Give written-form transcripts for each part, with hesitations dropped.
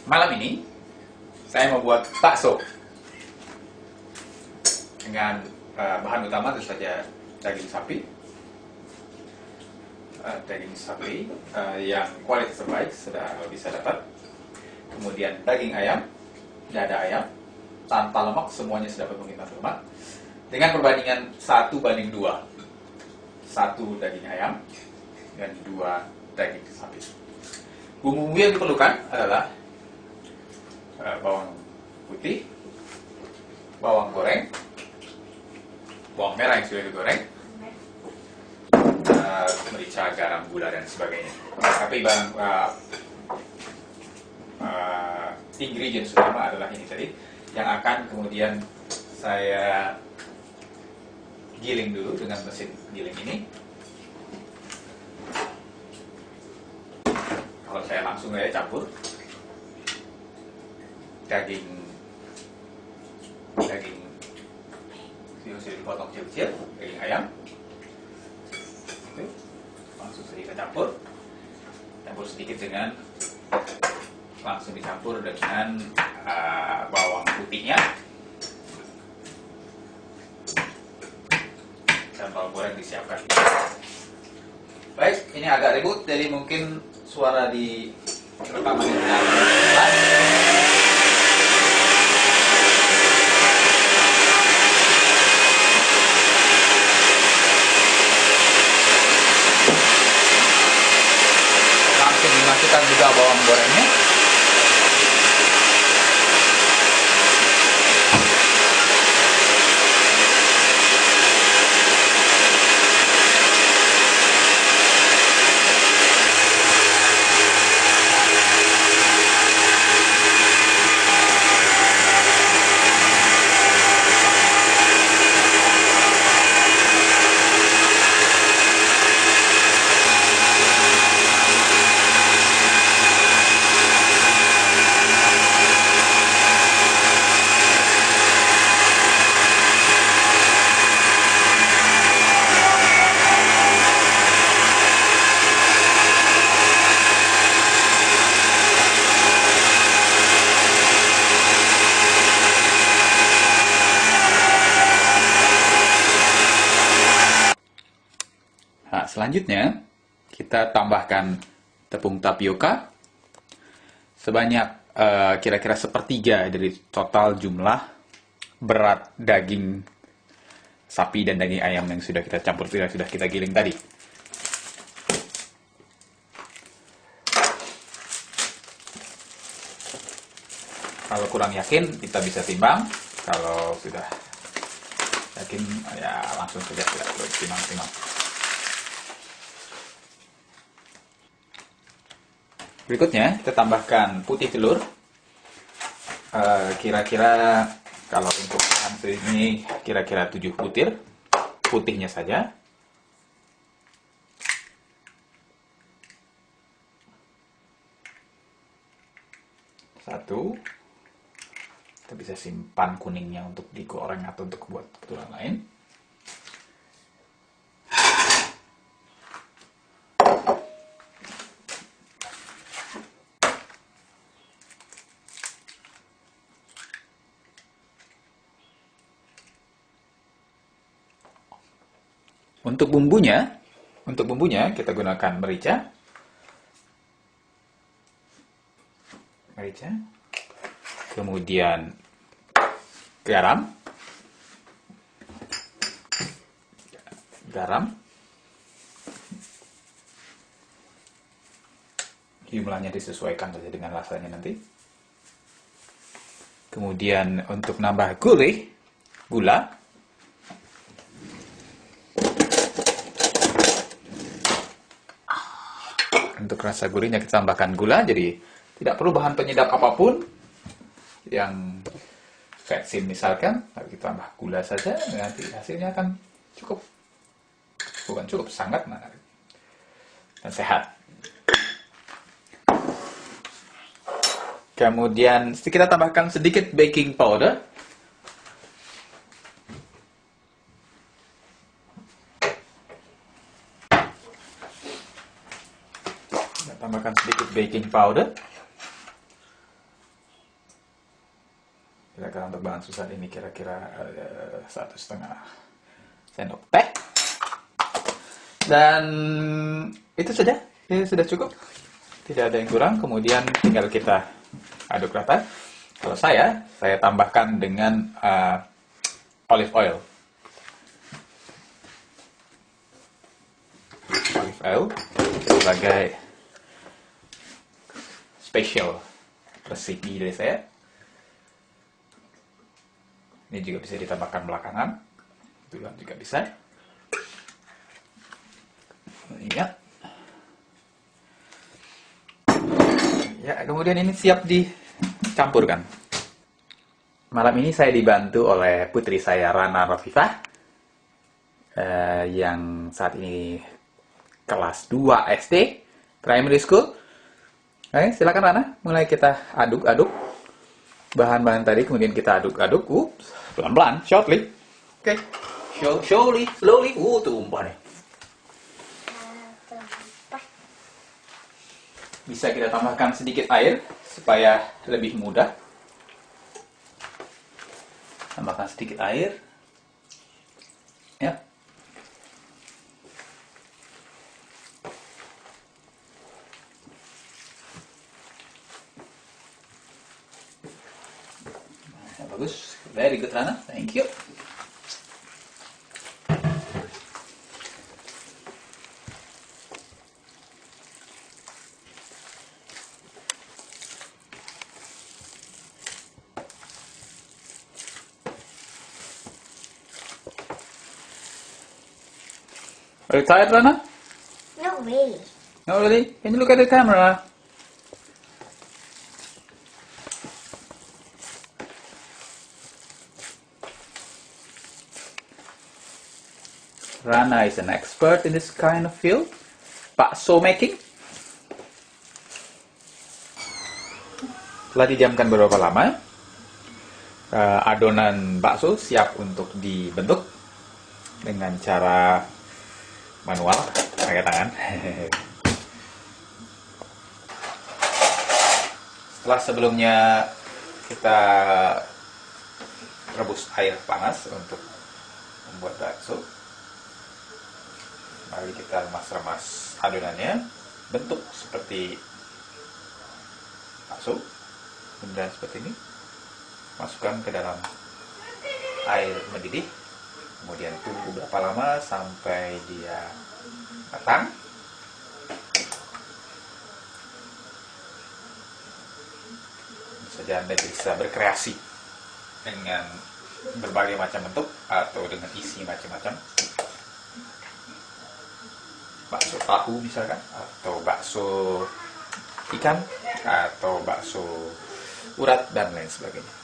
Malam ini saya membuat bakso dengan bahan utama tentu saja daging sapi, yang kualitas terbaik sudah bisa dapat. Kemudian daging ayam, dada ayam tanpa lemak, semuanya sudah penuhi tanpa lemak, dengan perbandingan 1:2, 1 daging ayam dan 2 daging sapi. Bumbu yang diperlukan adalah bawang putih, bawang goreng, bawang merah yang sudah digoreng, merica, garam, gula, dan sebagainya. Tapi ingredients utama adalah ini tadi, yang akan kemudian saya giling dulu dengan mesin giling ini. Kalau saya langsung aja campur daging sudah dipotong kecil-kecil, daging ayam itu langsung saja kita campur sedikit dengan langsung dicampur dengan bawang putihnya dan bawang goreng disiapkan. Baik, ini agak ribut, jadi mungkin suara di rekaman ini langsung dimasukkan juga bawang gorengnya. Nah, selanjutnya kita tambahkan tepung tapioka sebanyak kira-kira 1/3 dari total jumlah berat daging sapi dan daging ayam yang sudah kita campur, sudah kita giling tadi. Kalau kurang yakin kita bisa timbang, kalau sudah yakin ya langsung saja tidak perlu timbang-timbang. Berikutnya kita tambahkan putih telur, kira-kira kalau untuk hasil ini kira-kira 7 butir putihnya saja. Satu, kita bisa simpan kuningnya untuk digoreng atau untuk buat keperluan lain. Untuk bumbunya kita gunakan merica, kemudian garam, jumlahnya disesuaikan saja dengan rasanya nanti. Kemudian untuk nambah gula. Untuk rasa gurihnya kita tambahkan gula, jadi tidak perlu bahan penyedap apapun. Yang vetsin misalkan, tapi kita tambah gula saja, nanti hasilnya akan sangat menarik dan sehat. Kemudian kita tambahkan sedikit baking powder. Tambahkan sedikit baking powder. Kira-kira untuk bahan susu ini kira-kira 1,5 sendok teh. Dan itu saja, ini sudah cukup. Tidak ada yang kurang. Kemudian tinggal kita aduk rata. Kalau saya tambahkan dengan olive oil. Olive oil sebagai special recipe dari saya. Ini juga bisa ditambahkan belakangan. Duluan juga bisa. Ya. Ya, kemudian ini siap dicampurkan. Malam ini saya dibantu oleh putri saya, Rana Rafifah, yang saat ini kelas 2 SD, primary school. Oke, silakan Rana, mulai kita aduk-aduk bahan-bahan tadi, kemudian kita aduk-aduk, pelan-pelan, shortly. Oke, slowly, tumpah nih. Bisa kita tambahkan sedikit air supaya lebih mudah. Tambahkan sedikit air. Ya. Nah, bagus. Very good, Rana. Thank you. Are you tired, Rana? Not really. No, really? Can you look at the camera? Rana is an expert in this kind of field. Bakso making. Setelah didiamkan beberapa lama, adonan bakso siap untuk dibentuk dengan cara manual, pakai tangan. Setelah sebelumnya kita rebus air panas untuk membuat bakso, mari kita remas-remas adonannya, bentuk seperti bakso, kemudian seperti ini, masukkan ke dalam air mendidih. Kemudian tunggu berapa lama sampai dia matang. Saja Anda bisa berkreasi dengan berbagai macam bentuk atau dengan isi macam-macam. Bakso tahu misalkan, atau bakso ikan, atau bakso urat dan lain sebagainya.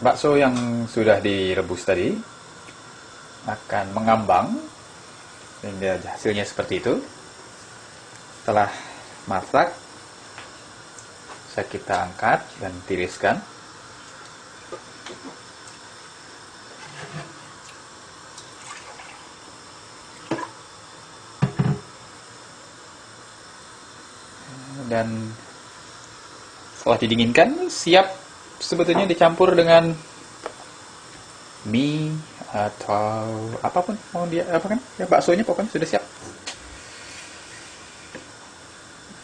Bakso yang sudah direbus tadi akan mengambang sehingga hasilnya seperti itu. Setelah masak, bisa kita angkat dan tiriskan. Dan setelah didinginkan, siap sebetulnya dicampur dengan mie atau apapun mau dia apa kan ya, baksonya pokoknya sudah siap.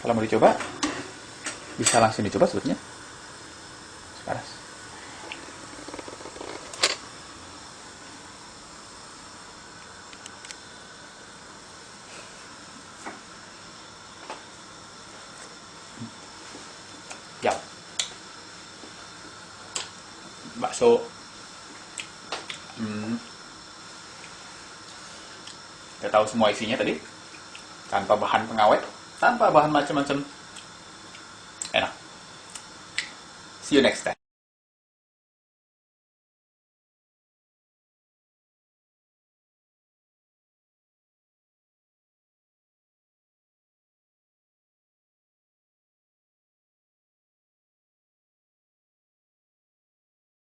Kalau mau dicoba bisa langsung dicoba sebetulnya. Panas. Ya. Bakso kita tahu semua isinya tadi, tanpa bahan pengawet, tanpa bahan macam-macam, enak. See you next time.